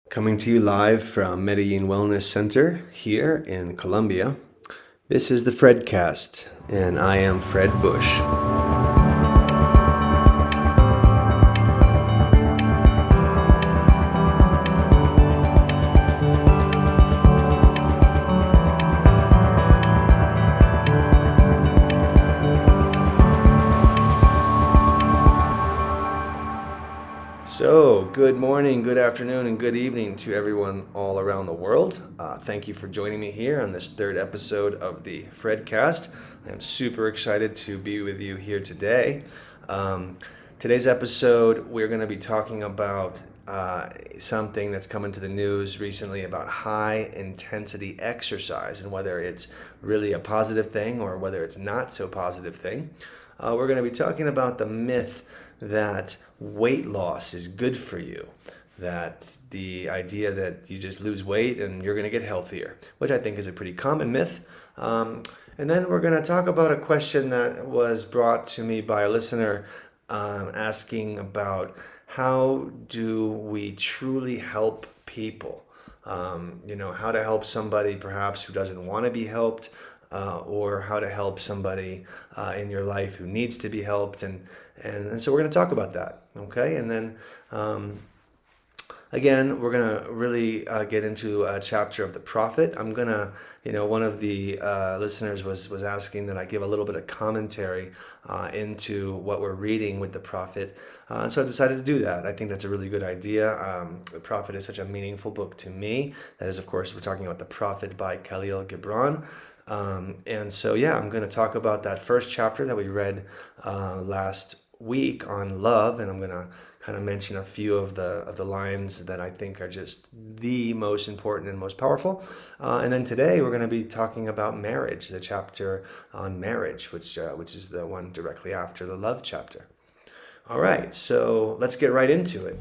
Coming to you live from Medellin Wellness Center here in Colombia. This is the Fredcast, and I am Fred Busch. So, good morning, good afternoon, and good evening to everyone all around the world. Thank you for joining me here on this third episode of the Fredcast. I am super excited to be with you here today. Today's episode, we're going to be talking about something that's come into the news recently about high intensity exercise and whether it's really a positive thing or whether it's not so positive thing. We're going to be talking about the myth that weight loss is good for you, that the idea that you just lose weight and you're going to get healthier, which I think is a pretty common myth. And then we're going to talk about a question that was brought to me by a listener asking about how do we truly help people? How to help somebody perhaps who doesn't want to be helped, or how to help somebody in your life who needs to be helped. And so we're going to talk about that, okay? And then, again, we're going to really get into a chapter of the prophet. I'm going to, one of the listeners was asking that I give a little bit of commentary into what we're reading with the prophet. And so I decided to do that. I think that's a really good idea. The prophet is such a meaningful book to me. That is, of course, we're talking about the prophet by Khalil Gibran. And so, I'm going to talk about that first chapter that we read last week on love, and I'm going to kind of mention a few of the lines that I think are just the most important and most powerful. And then today we're going to be talking about marriage, the chapter on marriage, which is the one directly after the love chapter. All right, so let's get right into it.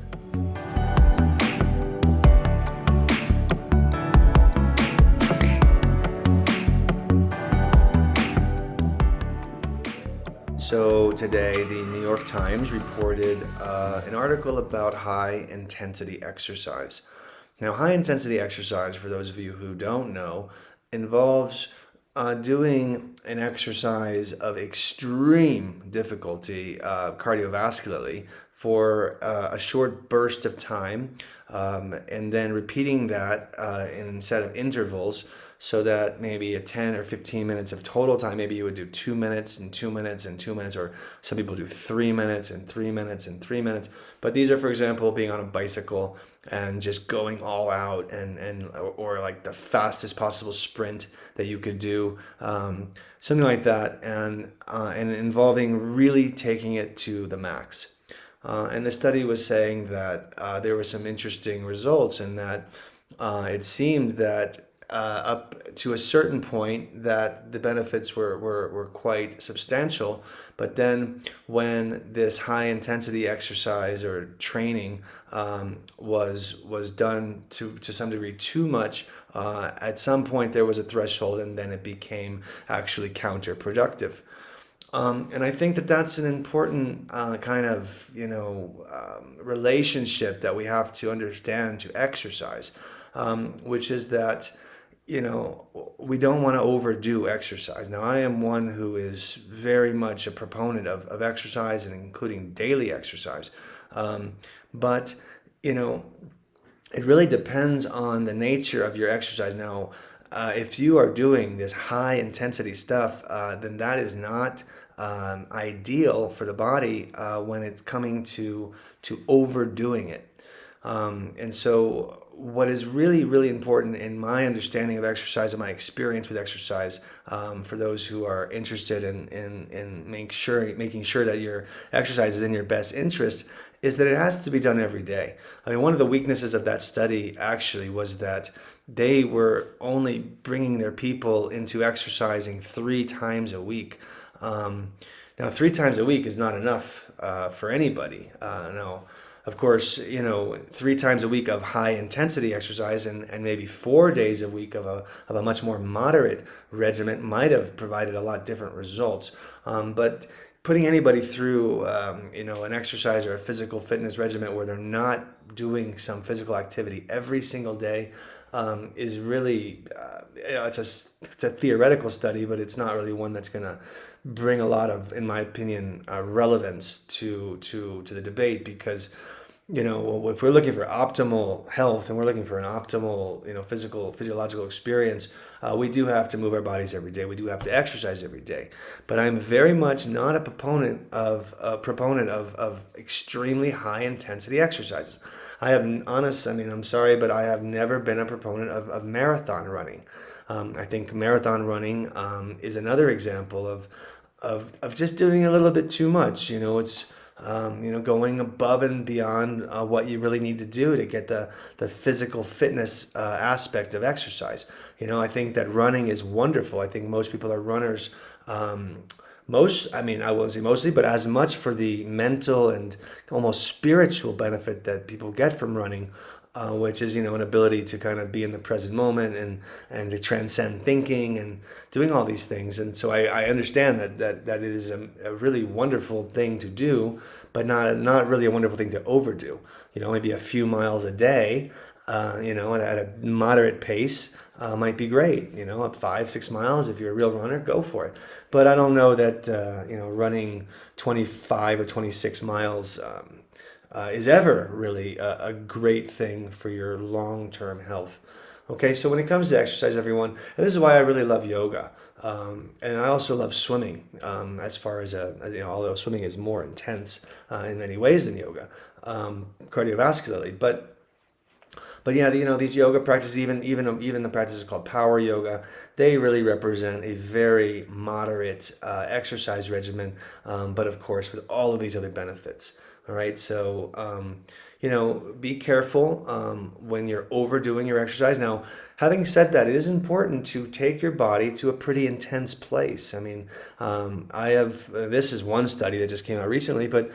So today, the New York Times reported an article about high-intensity exercise. Now, high-intensity exercise, for those of you who don't know, involves doing an exercise of extreme difficulty cardiovascularly for a short burst of time, and then repeating that in a set of intervals, so that maybe a 10 or 15 minutes of total time, maybe you would do 2 minutes and 2 minutes and 2 minutes, or some people do 3 minutes and 3 minutes and 3 minutes. But these are, for example, being on a bicycle and just going all out, or like the fastest possible sprint that you could do, something like that, and involving really taking it to the max. And the study was saying that there were some interesting results, in that it seemed that up to a certain point that the benefits were quite substantial. But then when this high intensity exercise or training was done to some degree too much, at some point there was a threshold, and then it became actually counterproductive. And I think that that's an important kind of, relationship that we have to understand to exercise, which is that, we don't want to overdo exercise. Now, I am one who is very much a proponent of exercise, and including daily exercise. But, it really depends on the nature of your exercise. Now, if you are doing this high intensity stuff, then that is not ideal for the body when it's coming to overdoing it. And so what is really, really important in my understanding of exercise and my experience with exercise, for those who are interested in making sure that your exercise is in your best interest, is that it has to be done every day. I mean, one of the weaknesses of that study actually was that they were only bringing their people into exercising 3 times a week. Now, 3 times a week is not enough for anybody. Now, of course, 3 times a week of high intensity exercise and maybe 4 days a week of a much more moderate regimen might have provided a lot different results. But putting anybody through an exercise or a physical fitness regimen where they're not doing some physical activity every single day is really it's a theoretical study, but it's not really one that's going to bring a lot of, in my opinion, relevance to the debate, because if we're looking for optimal health and we're looking for an optimal, physiological experience, we do have to move our bodies every day. We do have to exercise every day. But I'm very much not a proponent of extremely high intensity exercises. I'm sorry, but I have never been a proponent of marathon running. I think marathon running is another example of just doing a little bit too much. It's going above and beyond what you really need to do to get the physical fitness aspect of exercise. I think that running is wonderful. I think most people are runners. I won't say mostly, but as much for the mental and almost spiritual benefit that people get from running, which is, an ability to kind of be in the present moment and to transcend thinking and doing all these things. And so I understand that it is a really wonderful thing to do, but not really a wonderful thing to overdo. Maybe a few miles a day, at a moderate pace, might be great. Up 5-6 miles, if you're a real runner, go for it. But I don't know that running 25 or 26 miles is ever really a great thing for your long-term health. Okay, so when it comes to exercise, everyone, and this is why I really love yoga, and I also love swimming. As far as although swimming is more intense in many ways than yoga, cardiovascularly, but yeah, these yoga practices, even the practices called power yoga, they really represent a very moderate exercise regimen, but of course with all of these other benefits. All right, so be careful when you're overdoing your exercise. Now, having said that, it is important to take your body to a pretty intense place. I mean, this is one study that just came out recently, but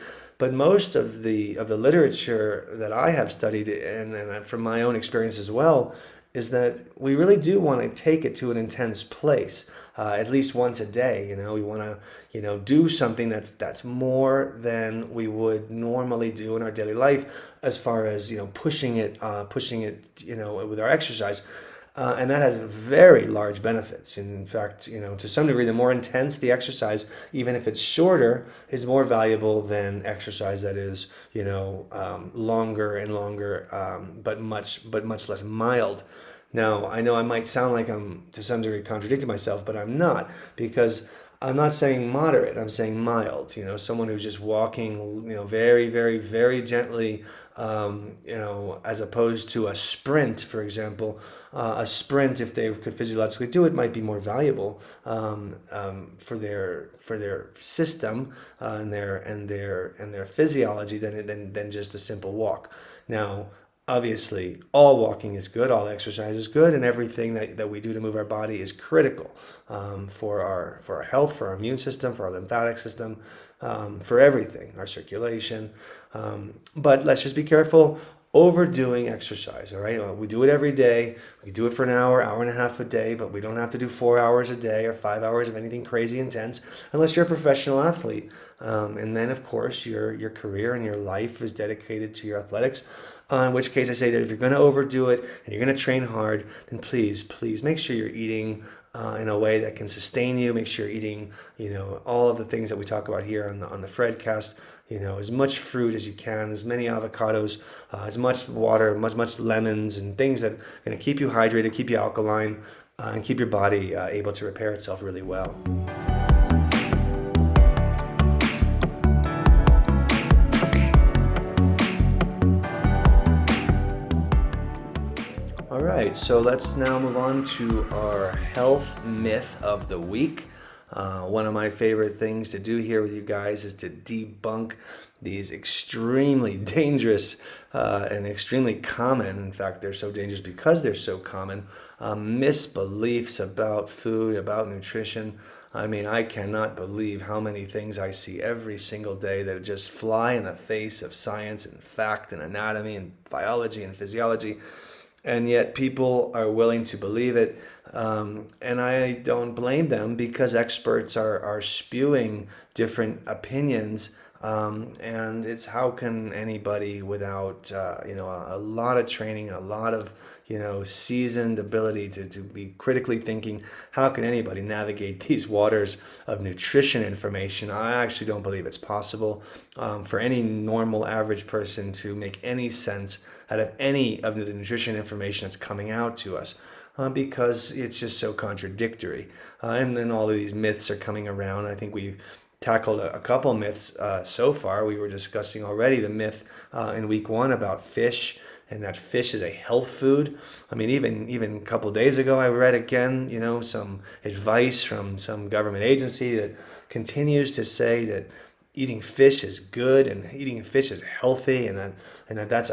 most of the literature that I have studied, and from my own experience as well, is that we really do want to take it to an intense place, at least once a day. We want to, do something that's more than we would normally do in our daily life, as far as pushing it, with our exercise. And that has very large benefits. In fact, to some degree, the more intense the exercise, even if it's shorter, is more valuable than exercise that is, longer and longer, but much less mild. Now, I know I might sound like I'm to some degree contradicting myself, but I'm not, because I'm not saying moderate, I'm saying mild. Someone who's just walking, very, very, very gently, as opposed to a sprint, for example. A sprint, if they could physiologically do it, might be more valuable for their system and their physiology than just a simple walk. Now, obviously, all walking is good, all exercise is good, and everything that we do to move our body is critical for our health, for our immune system, for our lymphatic system, for everything, our circulation. But let's just be careful overdoing exercise, all right? We do it every day. We do it for an hour and a half a day, but we don't have to do 4 hours a day or 5 hours of anything crazy intense unless you're a professional athlete. And then, of course, your career and your life is dedicated to your athletics. In which case, I say that if you're going to overdo it and you're going to train hard, then please make sure you're eating in a way that can sustain you. Make sure you're eating, all of the things that we talk about here on the Fredcast. As much fruit as you can, as many avocados, as much water, much lemons, and things that are going to keep you hydrated, keep you alkaline, and keep your body able to repair itself really well. All right, so let's now move on to our health myth of the week. One of my favorite things to do here with you guys is to debunk these extremely dangerous and extremely common, in fact, they're so dangerous because they're so common, misbeliefs about food, about nutrition. I mean, I cannot believe how many things I see every single day that just fly in the face of science and fact and anatomy and biology and physiology. And yet people are willing to believe it. And I don't blame them because experts are spewing different opinions. And it's how can anybody without a lot of training, a lot of seasoned ability to be critically thinking, how can anybody navigate these waters of nutrition information? I actually don't believe it's possible for any normal average person to make any sense out of any of the nutrition information that's coming out to us. Because it's just so contradictory. And then all of these myths are coming around. I think we've tackled a couple myths so far. We were discussing already the myth in week 1 about fish, and that fish is a health food. I mean, even a couple of days ago, I read again, some advice from some government agency that continues to say that eating fish is good and eating fish is healthy, and that's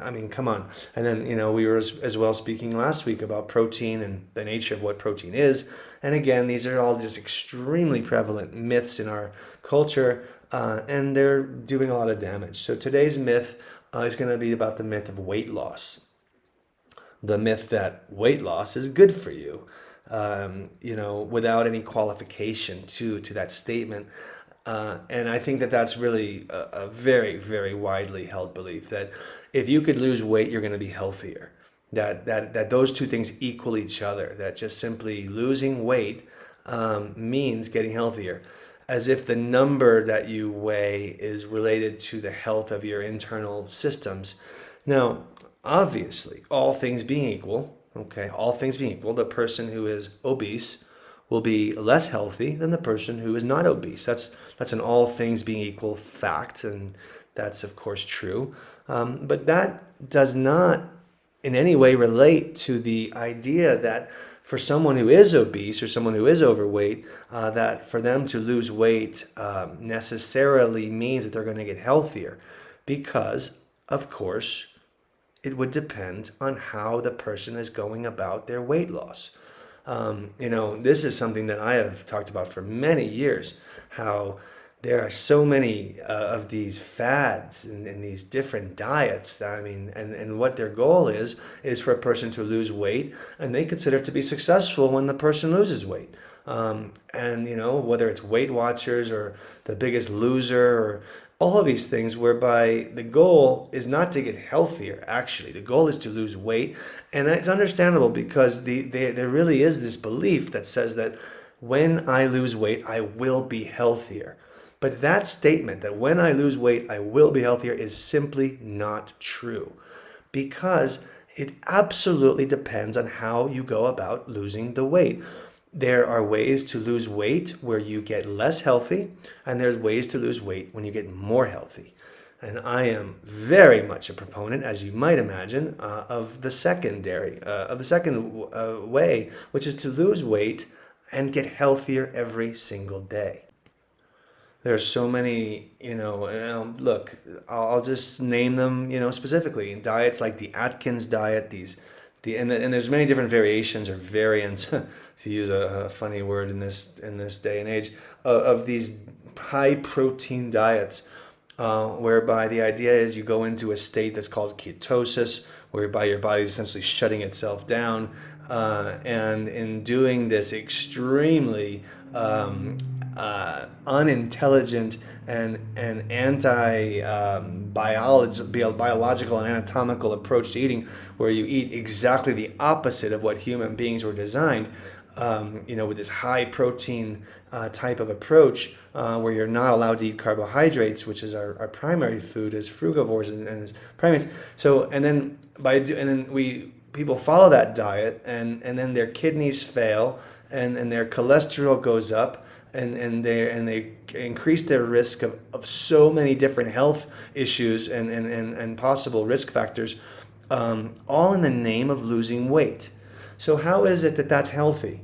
I mean, come on. And then we were as well speaking last week about protein and the nature of what protein is. And again, these are all just extremely prevalent myths in our culture, and they're doing a lot of damage. So today's myth is going to be about the myth of weight loss. The myth that weight loss is good for you, without any qualification to that statement. And I think that that's really a very, very widely held belief that if you could lose weight, you're going to be healthier. That those two things equal each other. That just simply losing weight means getting healthier, as if the number that you weigh is related to the health of your internal systems. Now, obviously, all things being equal, the person who is obese will be less healthy than the person who is not obese. That's an all things being equal fact, and that's of course true. But that does not in any way relate to the idea that for someone who is obese or someone who is overweight, that for them to lose weight necessarily means that they're going to get healthier, because of course it would depend on how the person is going about their weight loss. This is something that I have talked about for many years, how there are so many of these fads and these different diets. I mean, and what their goal is for a person to lose weight, and they consider it to be successful when the person loses weight. Whether it's Weight Watchers or The Biggest Loser or all of these things, whereby the goal is not to get healthier. Actually, the goal is to lose weight, and it's understandable because there really is this belief that says that when I lose weight, I will be healthier. But that statement that when I lose weight, I will be healthier is simply not true, because it absolutely depends on how you go about losing the weight. There are ways to lose weight where you get less healthy, and there's ways to lose weight when you get more healthy. And I am very much a proponent, as you might imagine, of the second way, which is to lose weight and get healthier every single day. There's so many, look, I'll just name them, specifically. In diets like the Atkins diet, and there's many different variations or variants, to use a funny word in this day and age, of these high protein diets, whereby the idea is you go into a state that's called ketosis, whereby your body is essentially shutting itself down, and in doing this extremely unintelligent and biological and anatomical approach to eating, where you eat exactly the opposite of what human beings were designed, with this high protein type of approach, where you're not allowed to eat carbohydrates, which is our primary food as frugivores and as primates. So people follow that diet, and then their kidneys fail, and their cholesterol goes up, and they increase their risk of so many different health issues and possible risk factors, all in the name of losing weight. So how is it that that's healthy?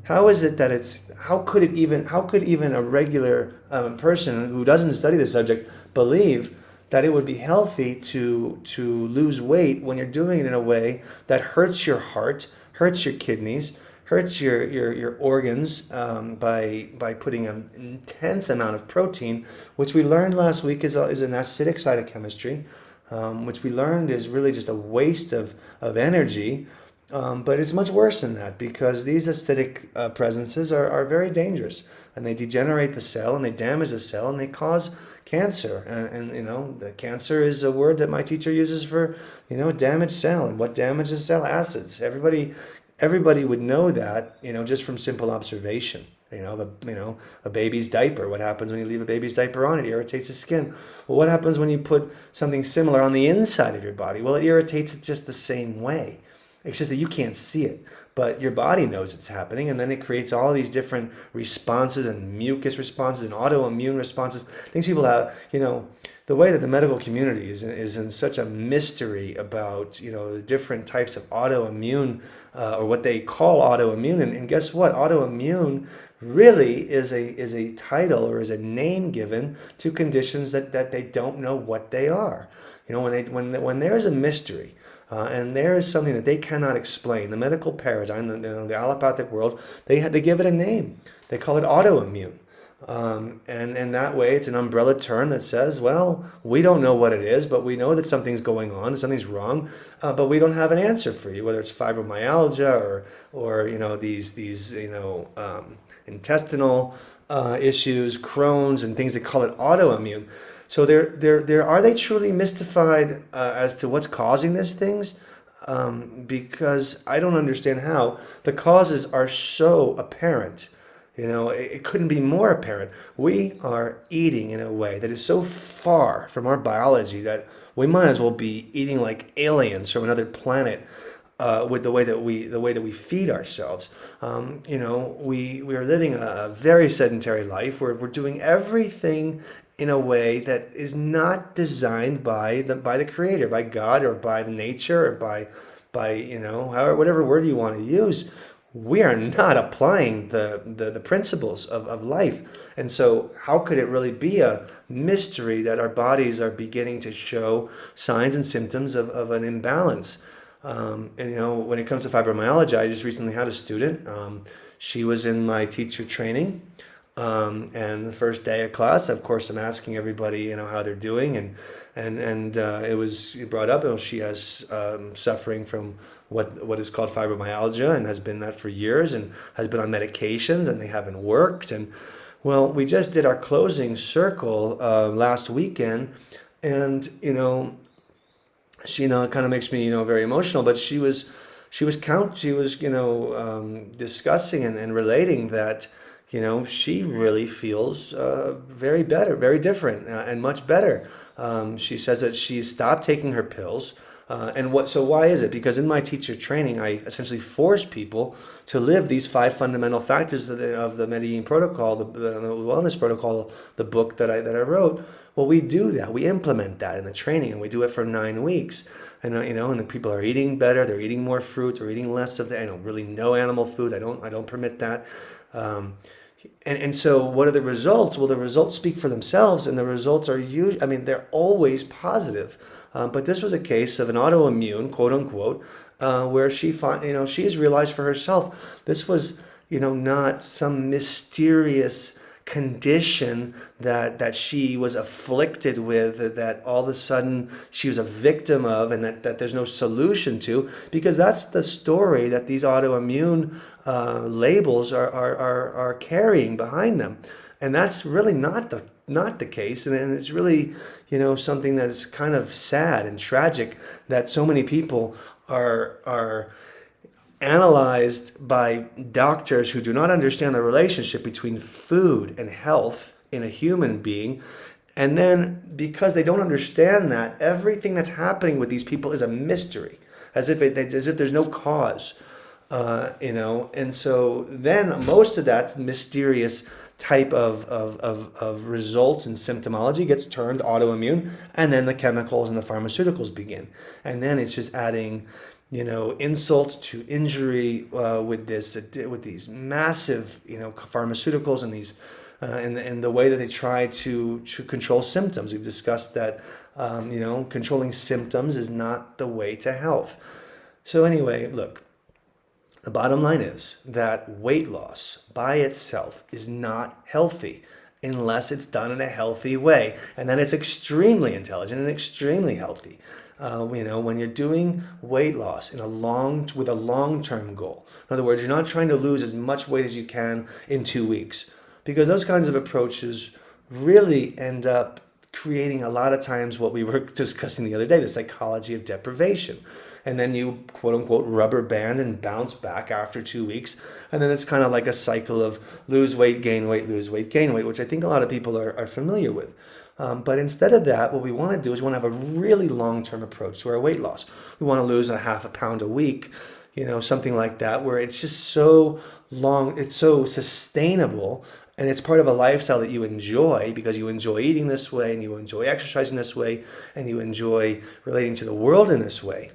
How is it that how could even a regular person who doesn't study the subject believe that it would be healthy to lose weight when you're doing it in a way that hurts your heart, hurts your kidneys, hurts your organs, by putting an intense amount of protein, which we learned last week is an acidic side of chemistry, which we learned is really just a waste of energy. But it's much worse than that because these acidic presences are very dangerous, and they degenerate the cell and they damage the cell and they cause cancer. And the cancer is a word that my teacher uses for damaged cell. And what damages cell? Acids. Everybody would know that just from simple observation. A baby's diaper. What happens when you leave a baby's diaper on? It irritates the skin. Well, what happens when you put something similar on the inside of your body? Well, it irritates it just the same way. It's just that you can't see it, but your body knows it's happening, and then it creates all these different responses and mucus responses and autoimmune responses. Things people have, the way that the medical community is in such a mystery about, the different types of autoimmune, or what they call autoimmune. And guess what? Autoimmune really is a title or is a name given to conditions that they don't know what they are. When there's a mystery, and there is something that they cannot explain. The medical paradigm, the allopathic world, they give it a name. They call it autoimmune. And that way it's an umbrella term that says, well, we don't know what it is, but we know that something's going on, something's wrong, but we don't have an answer for you, whether it's fibromyalgia or these intestinal issues, Crohn's, and things. They call it autoimmune. So are they truly mystified as to what's causing these things? Because I don't understand how the causes are so apparent. It couldn't be more apparent. We are eating in a way that is so far from our biology that we might as well be eating like aliens from another planet. With the way that we feed ourselves, we are living a very sedentary life. We're doing everything in a way that is not designed by the Creator, by God, or by the nature, or by whatever word you want to use. We are not applying the principles of life. And so how could it really be a mystery that our bodies are beginning to show signs and symptoms of an imbalance? When it comes to fibromyalgia, I just recently had a student. She was in my teacher training. And the first day of class, of course, I'm asking everybody, how they're doing, and it was brought up, she has suffering from what is called fibromyalgia, and has been that for years, and has been on medications, and they haven't worked. And well, we just did our closing circle last weekend, and she, it kind of makes me very emotional, but she was discussing and relating that. She really feels very different, and much better. She says that she stopped taking her pills. So why is it? Because in my teacher training, I essentially force people to live these 5 fundamental factors of the Medellin protocol, the wellness protocol, the book that I wrote. Well, we do that. We implement that in the training, and we do it for 9 weeks. And and the people are eating better. They're eating more fruit. They're eating less of really no animal food. I don't permit that. And so what are the results? Well, the results speak for themselves, and the results are they're always positive. But this was a case of an autoimmune, quote unquote, where she has realized for herself this was, not some mysterious condition that she was afflicted with, that all of a sudden she was a victim of, and that there's no solution to, because that's the story that these autoimmune labels are carrying behind them. And that's really not the case. And it's really, something that is kind of sad and tragic that so many people are analyzed by doctors who do not understand the relationship between food and health in a human being. And then because they don't understand that, everything that's happening with these people is a mystery, as if there's no cause. And so then most of that mysterious type of results and symptomology gets turned autoimmune, and then the chemicals and the pharmaceuticals begin. And then it's just adding insult to injury with these massive pharmaceuticals and these and the way that they try to control symptoms. We've discussed that controlling symptoms is not the way to health. So anyway, look, the bottom line is that weight loss by itself is not healthy. unless it's done in a healthy way. And then it's extremely intelligent and extremely healthy. When you're doing weight loss with a long-term goal. In other words, you're not trying to lose as much weight as you can in 2 weeks, because those kinds of approaches really end up creating a lot of times what we were discussing the other day, the psychology of deprivation. And then you quote unquote rubber band and bounce back after 2 weeks. And then it's kind of like a cycle of lose weight, gain weight, lose weight, gain weight, which I think a lot of people are familiar with. But instead of that, what we want to do is we want to have a really long-term approach to our weight loss. We want to lose a half a pound a week, something like that, where it's just so long, it's so sustainable, and it's part of a lifestyle that you enjoy because you enjoy eating this way, and you enjoy exercising this way, and you enjoy relating to the world in this way.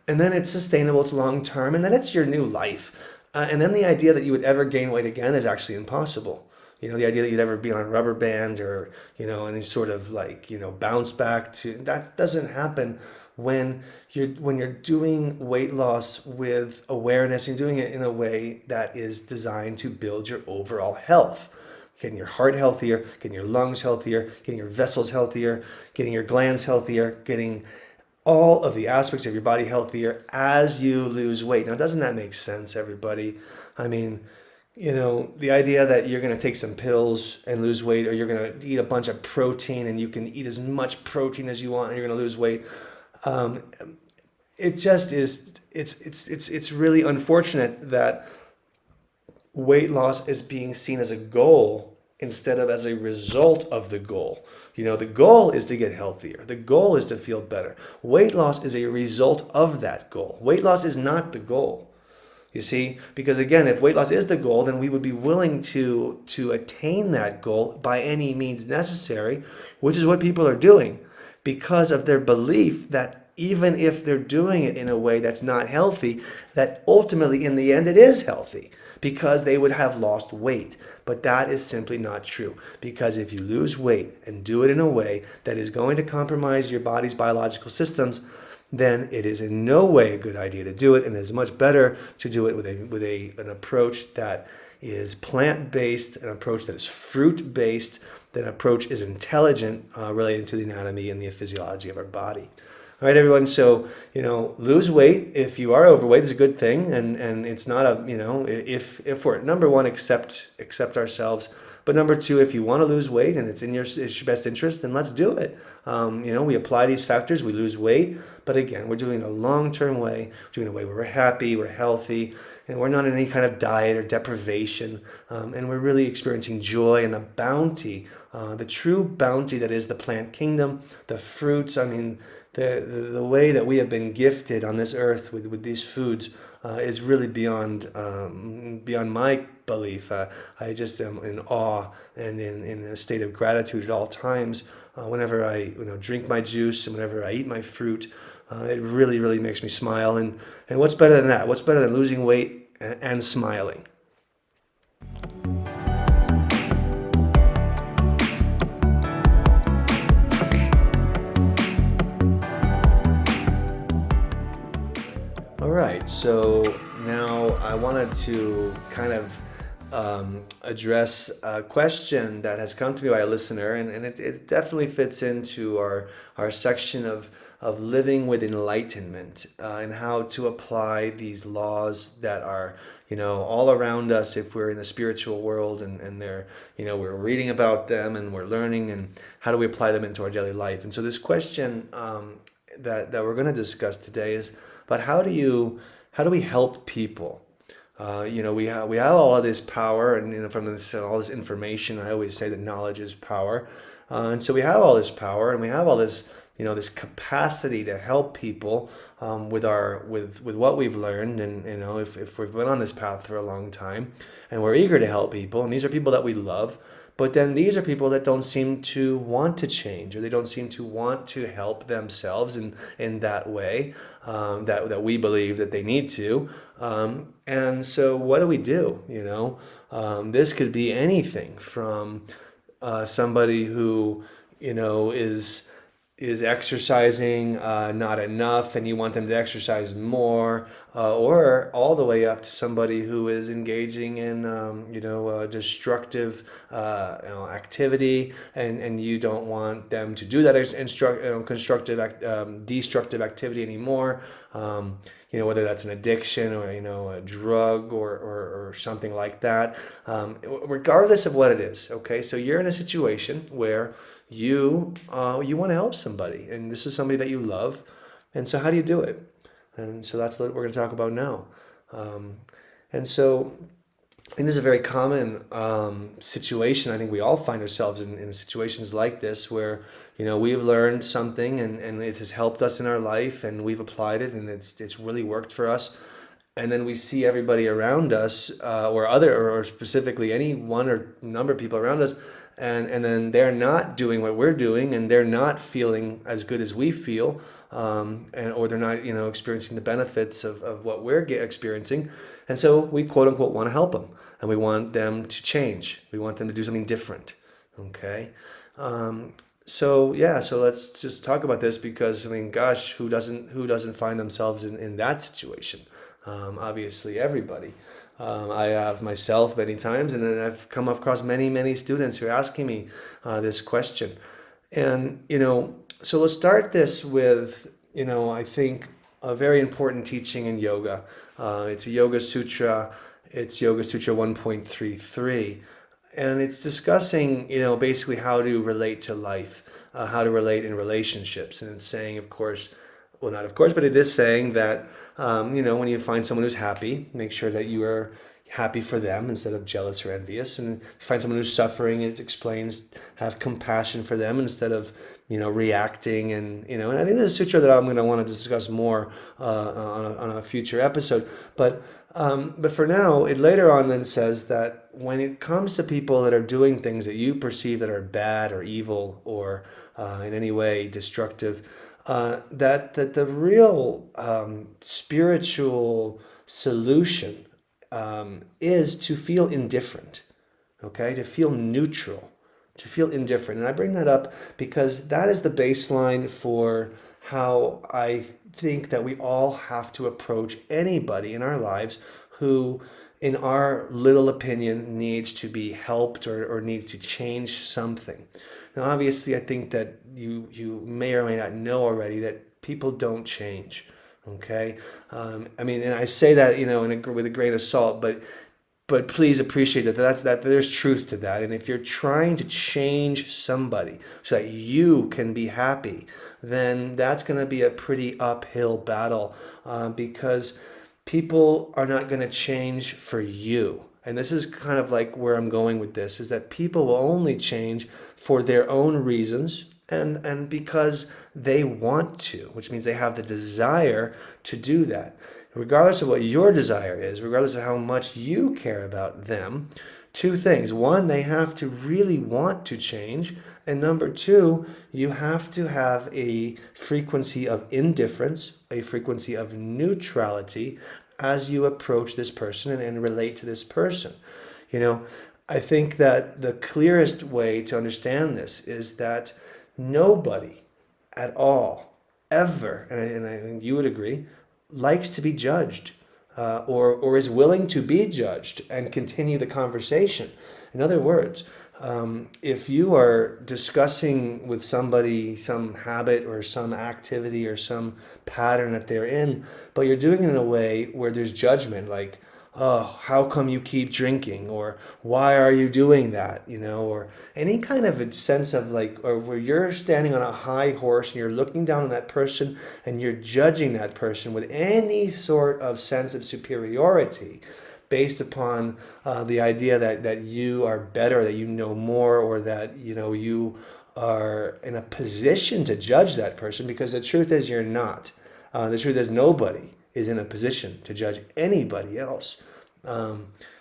And then it's sustainable, it's long-term, and then it's your new life. And then the idea that you would ever gain weight again is actually impossible. The idea that you'd ever be on a rubber band or, any sort of bounce back that doesn't happen when you're doing weight loss with awareness. You're doing it in a way that is designed to build your overall health. Getting your heart healthier, getting your lungs healthier, getting your vessels healthier, getting your glands healthier, getting all of the aspects of your body healthier as you lose weight. Now, doesn't that make sense, everybody? I mean, the idea that you're going to take some pills and lose weight, or you're going to eat a bunch of protein and you can eat as much protein as you want and you're going to lose weight. It just is, it's really unfortunate that weight loss is being seen as a goal instead of as a result of the goal. The goal is to get healthier. The goal is to feel better. Weight loss is a result of that goal. Weight loss is not the goal. You see, because again, if weight loss is the goal, then we would be willing to attain that goal by any means necessary, which is what people are doing because of their belief that even if they're doing it in a way that's not healthy, that ultimately in the end it is healthy because they would have lost weight. But that is simply not true, because if you lose weight and do it in a way that is going to compromise your body's biological systems, then it is in no way a good idea to do it, and it is much better to do it with an approach that is plant-based, an approach that is fruit-based, that approach is intelligent, related to the anatomy and the physiology of our body. All right, everyone. So, lose weight if you are overweight is a good thing, and it's not if we're number one, accept ourselves. But number two, if you want to lose weight and it's your best interest, then let's do it. We apply these factors, we lose weight, but again, we're doing it in a long-term way. We're doing it in a way where we're happy, we're healthy, and we're not in any kind of diet or deprivation, and we're really experiencing joy and the bounty, the true bounty that is the plant kingdom, the fruits. I mean, the way that we have been gifted on this earth with these foods is really beyond my belief. I just am in awe and in a state of gratitude at all times. Whenever I drink my juice and whenever I eat my fruit, it really, really makes me smile. And what's better than that? What's better than losing weight and smiling? All right, so now I wanted to kind of address a question that has come to me by a listener, and it definitely fits into our section of living with enlightenment, and how to apply these laws that are all around us if we're in the spiritual world, and they're we're reading about them and we're learning, and how do we apply them into our daily life. And so this question that we're going to discuss today is about how do we help people. We have all of this power, and from all this information, I always say that knowledge is power, and so we have all this power, and we have all this this capacity to help people with what we've learned, and if we've been on this path for a long time, and we're eager to help people, and these are people that we love. But then these are people that don't seem to want to change, or they don't seem to want to help themselves in that way that we believe that they need to. And so what do we do? This could be anything from somebody who is is exercising not enough and you want them to exercise more, or all the way up to somebody who is engaging in destructive activity, and you don't want them to do that destructive activity anymore. Whether that's an addiction or a drug or something like that, regardless of what it is. Okay, so you're in a situation where you want to help somebody, and this is somebody that you love, and so how do you do it? And so that's what we're going to talk about now. And so I think this is a very common situation. I think we all find ourselves in situations like this where we've learned something, and it has helped us in our life, and we've applied it, and it's really worked for us. And then we see everybody around us, or specifically any one or number of people around us, and then they're not doing what we're doing, and they're not feeling as good as we feel, or they're not experiencing the benefits of what we're experiencing, and so we quote unquote want to help them, and we want them to change. We want them to do something different. Okay. So let's just talk about this, because gosh, who doesn't find themselves in that situation? Obviously, everybody. I have myself many times, and then I've come across many students who are asking me this question. And so let's start this with I think a very important teaching in yoga. It's a Yoga Sutra. It's Yoga Sutra 1.33. And it's discussing, basically how to relate to life, how to relate in relationships. And it's saying, of course, well, not of course, but it is saying that, when you find someone who's happy, make sure that you are happy for them instead of jealous or envious. And if you find someone who's suffering, it explains, have compassion for them instead of, reacting. And I think this is a sutra that I'm going to want to discuss more on a future episode. But for now, it later on then says that when it comes to people that are doing things that you perceive that are bad or evil or in any way destructive, that the real spiritual solution is to feel indifferent, okay, to feel neutral, to feel indifferent. And I bring that up because that is the baseline for how I think that we all have to approach anybody in our lives who, in our little opinion, needs to be helped or needs to change something. Now, obviously, I think that you may or may not know already that people don't change. Okay, and I say that with a grain of salt, but please appreciate that there's truth to that. And if you're trying to change somebody so that you can be happy, then that's going to be a pretty uphill battle, because people are not going to change for you. And this is kind of like where I'm going with this, is that people will only change for their own reasons and because they want to, which means they have the desire to do that. Regardless of what your desire is, regardless of how much you care about them, two things. One, they have to really want to change. And number two, you have to have a frequency of indifference, a frequency of neutrality as you approach this person and relate to this person. I think that the clearest way to understand this is that nobody at all, ever, and I think you would agree, likes to be judged, or is willing to be judged and continue the conversation. In other words, if you are discussing with somebody some habit or some activity or some pattern that they're in, but you're doing it in a way where there's judgment, like, oh, how come you keep drinking? Or why are you doing that? Or any kind of a sense of or where you're standing on a high horse and you're looking down on that person and you're judging that person with any sort of sense of superiority based upon the idea that you are better, that you know more, or that you are in a position to judge that person, because the truth is you're not. The truth is nobody is in a position to judge anybody else,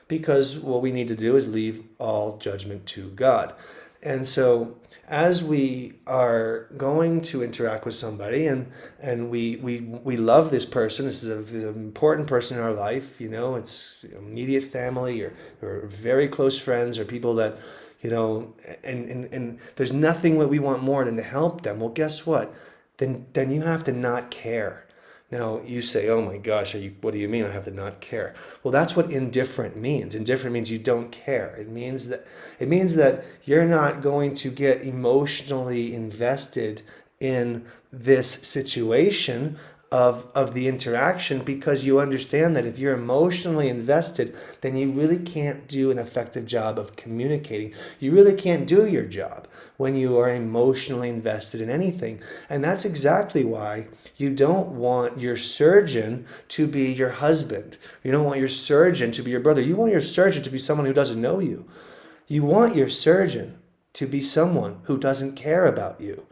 because what we need to do is leave all judgment to God. And so as we are going to interact with somebody and we love this person, this is an important person in our life, it's immediate family or very close friends or people that and there's nothing that we want more than to help them. Well, guess what? Then you have to not care. Now you say, "Oh my gosh, what do you mean I have to not care?" Well, that's what indifferent means. Indifferent means you don't care. It means that you're not going to get emotionally invested in this situation of the interaction, because you understand that if you're emotionally invested, then you really can't do an effective job of communicating. You really can't do your job when you are emotionally invested in anything. And that's exactly why you don't want your surgeon to be your husband. You don't want your surgeon to be your brother. You want your surgeon to be someone who doesn't know you. You want your surgeon to be someone who doesn't care about you.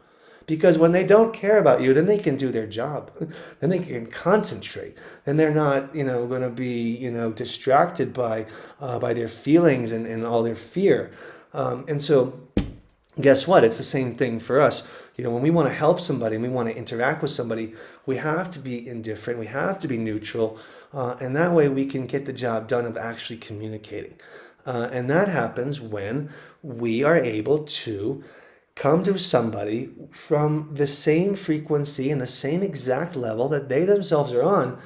Because when they don't care about you, then they can do their job. Then they can concentrate. Then they're not, going to be, distracted by their feelings and all their fear. And so, guess what? It's the same thing for us. When we want to help somebody and we want to interact with somebody, we have to be indifferent. We have to be neutral. And that way we can get the job done of actually communicating. And that happens when we are able to come to somebody from the same frequency and the same exact level that they themselves are on,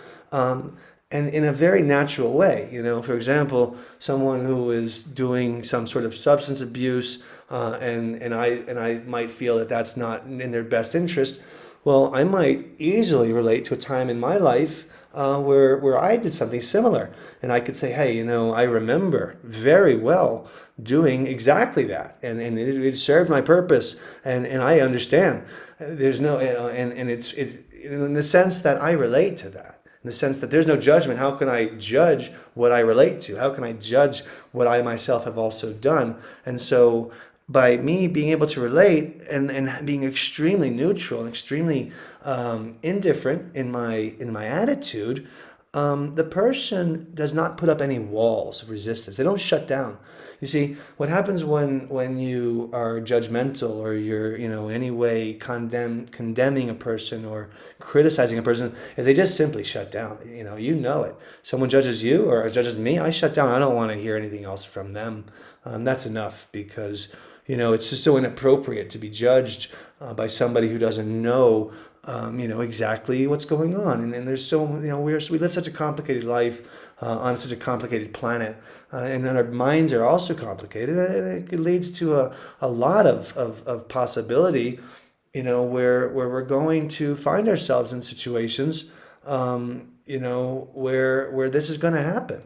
and in a very natural way. For example, someone who is doing some sort of substance abuse, and I might feel that that's not in their best interest. Well, I might easily relate to a time in my life where I did something similar, and I could say, hey, I remember very well doing exactly that, and it served my purpose, and I understand. There's no, and it's in the sense that I relate to that. In the sense that there's no judgment. How can I judge what I relate to? How can I judge what I myself have also done? And so by me being able to relate and being extremely neutral and extremely indifferent in my attitude, the person does not put up any walls of resistance. They don't shut down. You see, what happens when you are judgmental, or you're in any way condemning a person or criticizing a person, is they just simply shut down. You know it. Someone judges you or judges me, I shut down. I don't want to hear anything else from them. That's enough, because it's just so inappropriate to be judged by somebody who doesn't know exactly what's going on. And there's so, we live such a complicated life on such a complicated planet, and then our minds are also complicated, and it leads to a lot of possibility, where we're going to find ourselves in situations, where this is going to happen.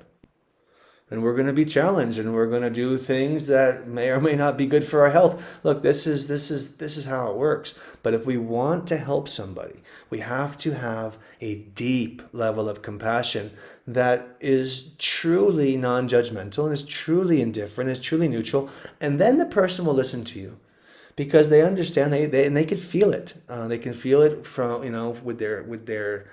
And we're going to be challenged, and we're going to do things that may or may not be good for our health. Look, this is how it works. But if we want to help somebody, we have to have a deep level of compassion that is truly non-judgmental and is truly indifferent, is truly neutral, and then the person will listen to you. Because they understand, they can feel it. They can feel it from with their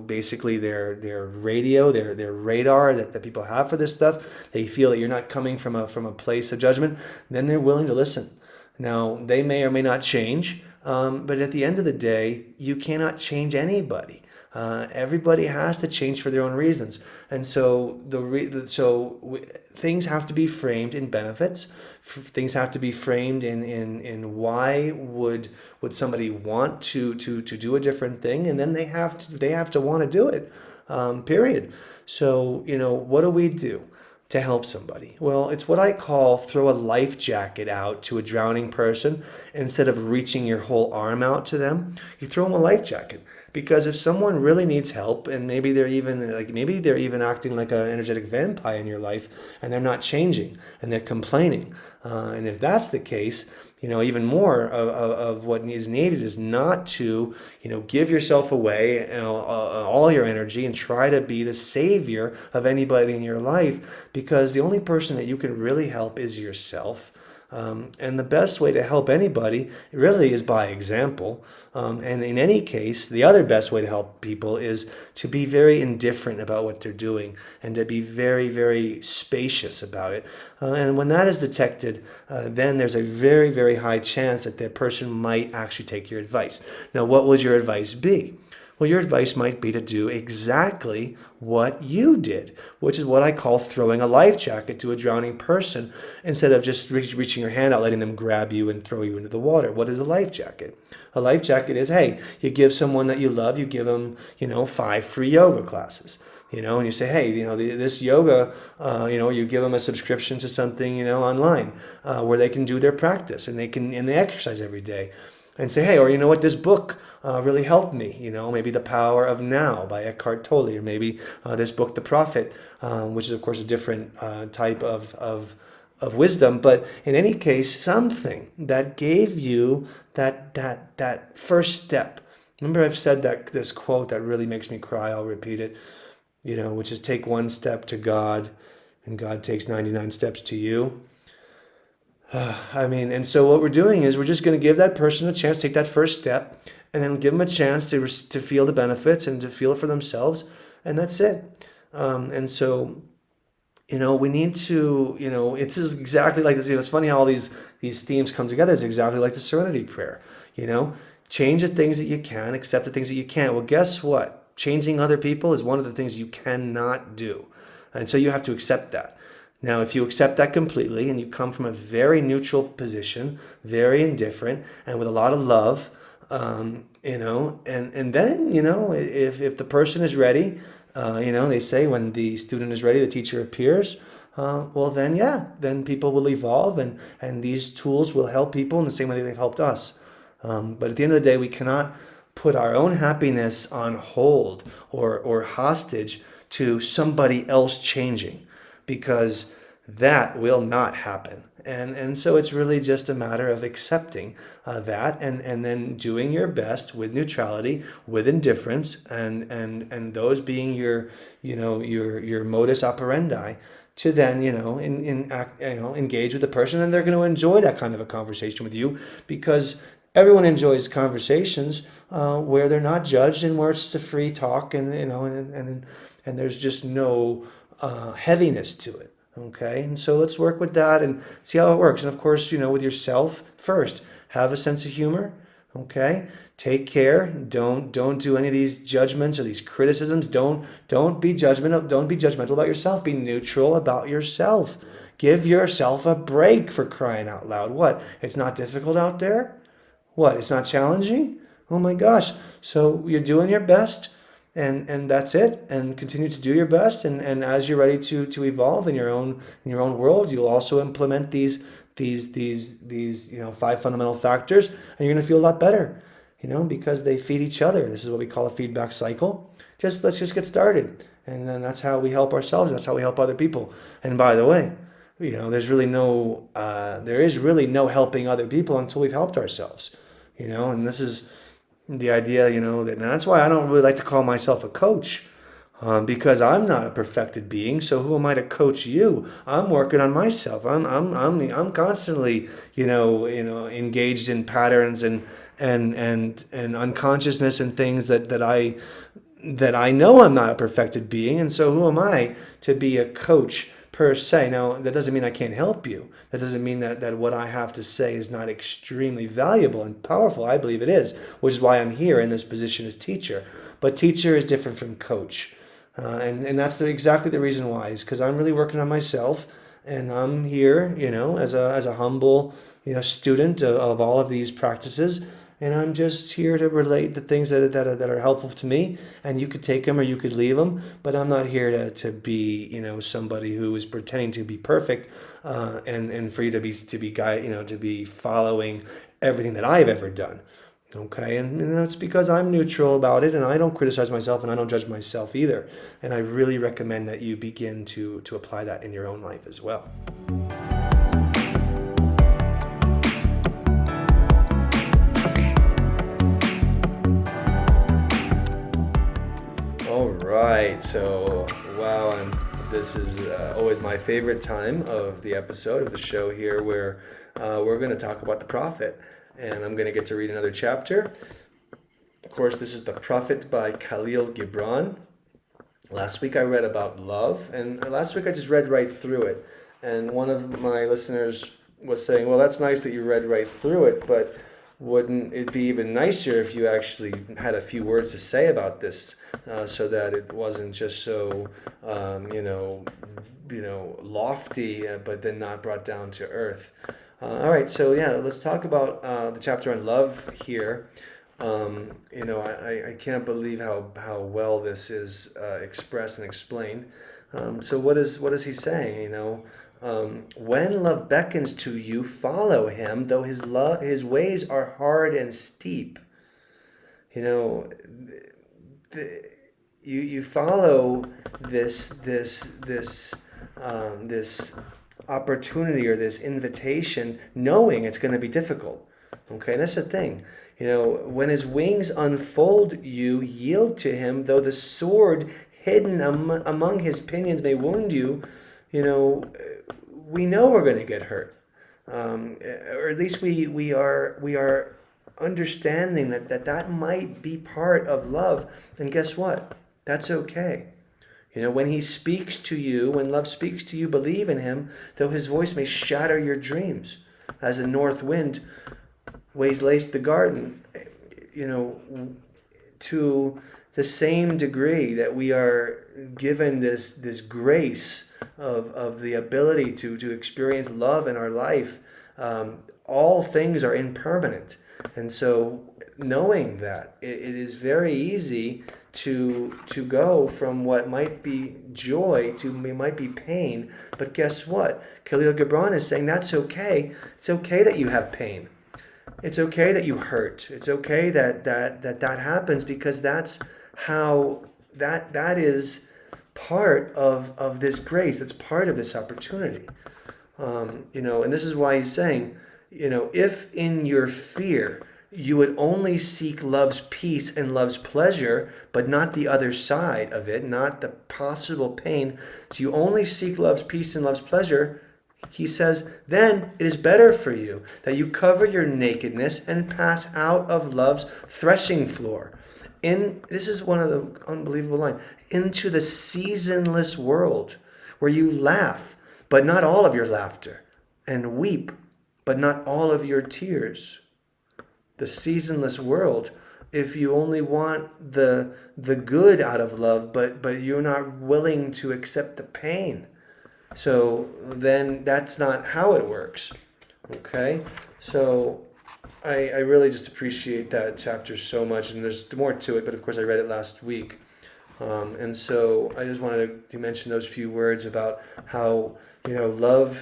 basically their radio, their radar that people have for this stuff. They feel that you're not coming from a place of judgment. Then they're willing to listen. Now, they may or may not change, but at the end of the day, you cannot change anybody. Everybody has to change for their own reasons, and so things have to be framed in benefits. Things have to be framed in why would somebody want to do a different thing, and then they have to want to do it. Period. So what do we do to help somebody? Well, it's what I call throw a life jacket out to a drowning person. Instead of reaching your whole arm out to them, you throw them a life jacket. Because if someone really needs help, and maybe they're even acting like an energetic vampire in your life, and they're not changing, and they're complaining, and if that's the case, even more of what is needed is not to give yourself away, all your energy, and try to be the savior of anybody in your life, because the only person that you can really help is yourself. And the best way to help anybody really is by example. And in any case, the other best way to help people is to be very indifferent about what they're doing, and to be very, very spacious about it. And when that is detected, then there's a very, very high chance that that person might actually take your advice. Now, what would your advice be? Well, your advice might be to do exactly what you did, which is what I call throwing a life jacket to a drowning person instead of just reaching your hand out, letting them grab you and throw you into the water. What is a life jacket? A life jacket is, hey, you give someone that you love, you give them, 5 free yoga classes. And you say, hey, this yoga, you give them a subscription to something, online, where they can do their practice and they exercise every day. And say, hey, or what, this book really helped me. Maybe The Power of Now by Eckhart Tolle, or maybe this book, The Prophet, which is of course a different type of wisdom. But in any case, something that gave you that first step. Remember, I've said that this quote that really makes me cry. I'll repeat it. Which is take one step to God, and God takes 99 steps to you. And so what we're doing is we're just going to give that person a chance to take that first step, and then give them a chance to feel the benefits and to feel it for themselves, and that's it. And so, we need to, it's exactly like this. It's funny how all these themes come together. It's exactly like the Serenity Prayer. Change the things that you can, accept the things that you can't. Well, guess what? Changing other people is one of the things you cannot do, and so you have to accept that. Now, if you accept that completely and you come from a very neutral position, very indifferent, and with a lot of love, and then, if the person is ready, they say when the student is ready, the teacher appears. Well, then, then people will evolve, and these tools will help people in the same way they've helped us. But at the end of the day, we cannot put our own happiness on hold or hostage to somebody else changing, because that will not happen. And so it's really just a matter of accepting that, and then doing your best with neutrality, with indifference, and those being your modus operandi, to then engage with the person, and they're going to enjoy that kind of a conversation with you, because everyone enjoys conversations where they're not judged and where it's a free talk, and there's just no heaviness to it. Okay, and so let's work with that and see how it works. And of course, with yourself first, have a sense of humor. Okay, take care. Don't do any of these judgments or these criticisms. Don't be judgmental. Don't be judgmental about yourself. Be neutral about yourself. Give yourself a break, for crying out loud. What? It's not difficult out there? What? It's not challenging? Oh my gosh. So you're doing your best, and that's it. And continue to do your best. And as you're ready to evolve in your own world, you'll also implement these 5 fundamental factors, and you're going to feel a lot better, because they feed each other. This is what we call a feedback cycle. Let's just get started. And then that's how we help ourselves. That's how we help other people. And by the way, there is really no helping other people until we've helped ourselves. And this is the idea, and that's why I don't really like to call myself a coach, because I'm not a perfected being. So who am I to coach you? I'm working on myself. I'm constantly, engaged in patterns and unconsciousness and things that I know I'm not a perfected being. And so who am I to be a coach per se? Now, that doesn't mean I can't help you. That doesn't mean that what I have to say is not extremely valuable and powerful. I believe it is, which is why I'm here in this position as teacher. But teacher is different from coach. And that's exactly the reason why, is because I'm really working on myself, and I'm here, as a humble, student of all of these practices. And I'm just here to relate the things that are helpful to me, and you could take them or you could leave them. But I'm not here to be, somebody who is pretending to be perfect, and for you to be following everything that I've ever done. Okay, and that's because I'm neutral about it, and I don't criticize myself, and I don't judge myself either. And I really recommend that you begin to apply that in your own life as well. All right, so wow, this is always my favorite time of the episode of the show here, where we're going to talk about the prophet, and I'm going to get to read another chapter. Of course, this is The Prophet by Khalil Gibran. Last week I read about love, and last week I just read right through it. And one of my listeners was saying, well, that's nice that you read right through it, but wouldn't it be even nicer if you actually had a few words to say about this, so that it wasn't just so lofty, but then not brought down to earth? All right, so yeah, let's talk about the chapter on love here. I can't believe how well this is expressed and explained. So what is he saying? When love beckons to you, follow him, though his ways are hard and steep. You know, you follow this opportunity or this invitation, knowing it's going to be difficult. Okay, and that's the thing. When his wings unfold, you yield to him, though the sword hidden among his pinions may wound you. We know we're going to get hurt, or at least we are understanding that might be part of love. And guess what? That's okay. When he speaks to you, when love speaks to you, believe in him, though his voice may shatter your dreams, as the north wind waylays the garden. To the same degree that we are given this grace of the ability to experience love in our life, all things are impermanent. And so knowing that, it is very easy to go from what might be joy to might be pain. But guess what? Khalil Gibran is saying that's okay. It's okay that you have pain. It's okay that you hurt. It's okay that happens, because that's how that is part of this grace. It's part of this opportunity. And this is why he's saying, if in your fear you would only seek love's peace and love's pleasure, but not the other side of it, not the possible pain, so you only seek love's peace and love's pleasure, he says, then it is better for you that you cover your nakedness and pass out of love's threshing floor. This is one of the unbelievable lines, into the seasonless world where you laugh, but not all of your laughter, and weep, but not all of your tears. The seasonless world, if you only want the good out of love, but you're not willing to accept the pain. So then that's not how it works. Okay? So I really just appreciate that chapter so much, and there's more to it, but of course I read it last week. And so I just wanted to mention those few words about how, love,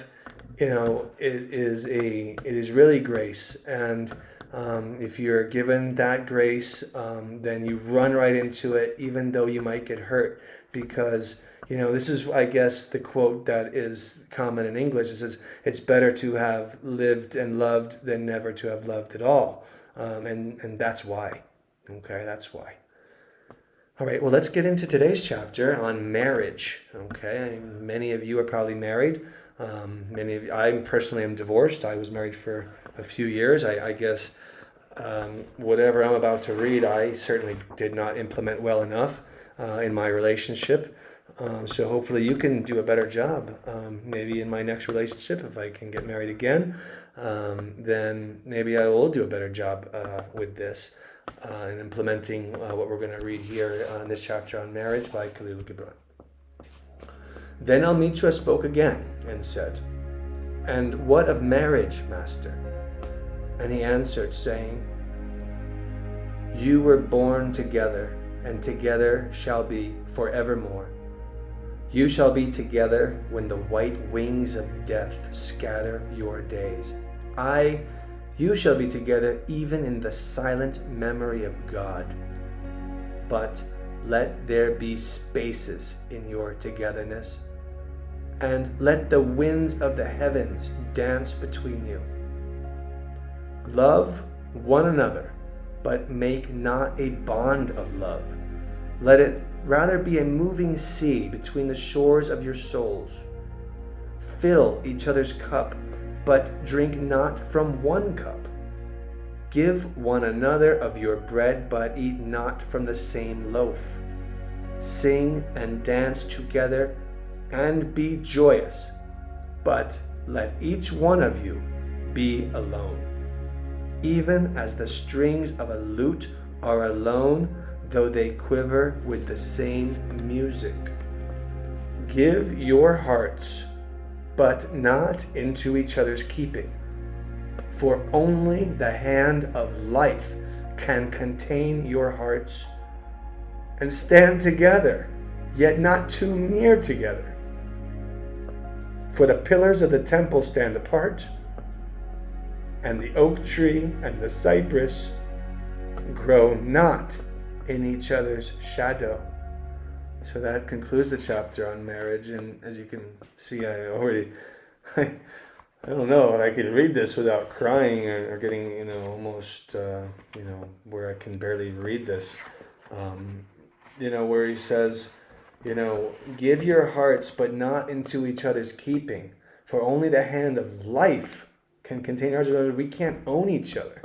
it is really grace. And if you're given that grace, then you run right into it, even though you might get hurt, because this is, I guess, the quote that is common in English. It says, it's better to have lived and loved than never to have loved at all. And that's why. Okay, that's why. All right, well, let's get into today's chapter on marriage. Okay, many of you are probably married. I personally am divorced. I was married for a few years. I guess whatever I'm about to read, I certainly did not implement well enough in my relationship. So hopefully you can do a better job. Maybe in my next relationship, if I can get married again, then maybe I will do a better job with this in implementing what we're going to read here in this chapter on marriage by Khalil Gibran. Then Almitra spoke again and said, "And what of marriage, master?" And he answered, saying, "You were born together, and together shall be forevermore. You shall be together when the white wings of death scatter your days. You shall be together even in the silent memory of God. But let there be spaces in your togetherness, and let the winds of the heavens dance between you. Love one another, but make not a bond of love. Let it rather be a moving sea between the shores of your souls. Fill each other's cup, but drink not from one cup. Give one another of your bread, but eat not from the same loaf. Sing and dance together, and be joyous, but let each one of you be alone. even as the strings of a lute are alone, though they quiver with the same music. Give your hearts, but not into each other's keeping, for only the hand of life can contain your hearts, and stand together, yet not too near together. For the pillars of the temple stand apart, and the oak tree and the cypress grow not in each other's shadow. So that concludes the chapter on marriage, and as you can see, I don't know if I could read this without crying or getting, almost, where I can barely read this. Where he says, give your hearts, but not into each other's keeping, for only the hand of life can contain ours. We can't own each other.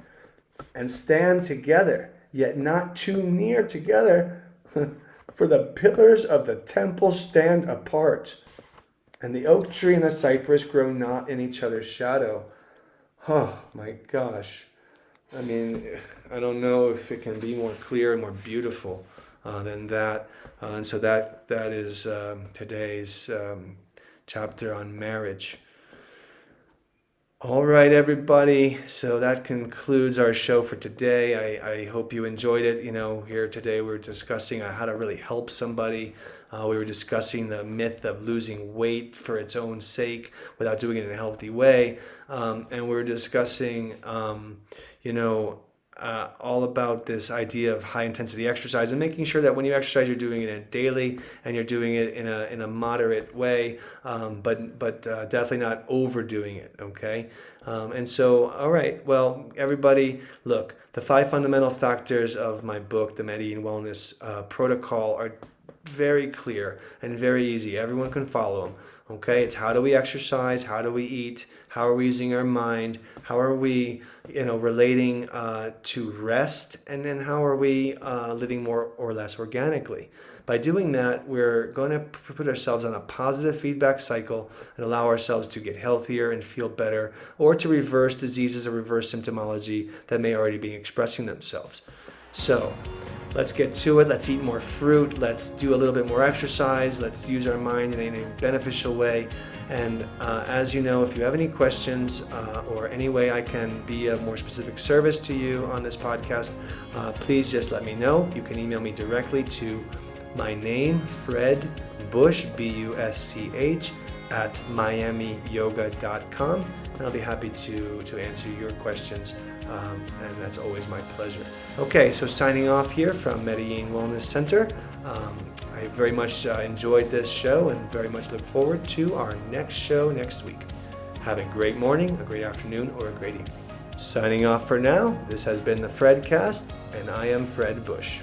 And stand together, yet not too near together, for the pillars of the temple stand apart, and the oak tree and the cypress grow not in each other's shadow. Oh my gosh. I mean, I don't know if it can be more clear and more beautiful than that. And so that is today's chapter on marriage. All right, everybody. So that concludes our show for today. I hope you enjoyed it. Here today we're discussing how to really help somebody. We were discussing the myth of losing weight for its own sake without doing it in a healthy way. And we were discussing, all about this idea of high intensity exercise and making sure that when you exercise, you're doing it daily and you're doing it in a moderate way, but definitely not overdoing it. Okay. And so, all right, well, everybody, look, the 5 fundamental factors of my book, The Medellin Wellness Protocol, are very clear and very easy. Everyone can follow them. Okay, it's how do we exercise? How do we eat? How are we using our mind? How are we, relating to rest? And then how are we living more or less organically? By doing that, we're going to put ourselves on a positive feedback cycle and allow ourselves to get healthier and feel better, or to reverse diseases or reverse symptomology that may already be expressing themselves. So let's get to it. Let's eat more fruit. Let's do a little bit more exercise. Let's use our mind in a beneficial way. And as you know, if you have any questions or any way I can be of more specific service to you on this podcast, please just let me know. You can email me directly to my name, Fred Busch, Busch, at miamiyoga.com. And I'll be happy to answer your questions. And that's always my pleasure. Okay, so signing off here from Medellin Wellness Center. I very much enjoyed this show and very much look forward to our next show next week. Have a great morning, a great afternoon, or a great evening. Signing off for now, this has been the Fredcast, and I am Fred Busch.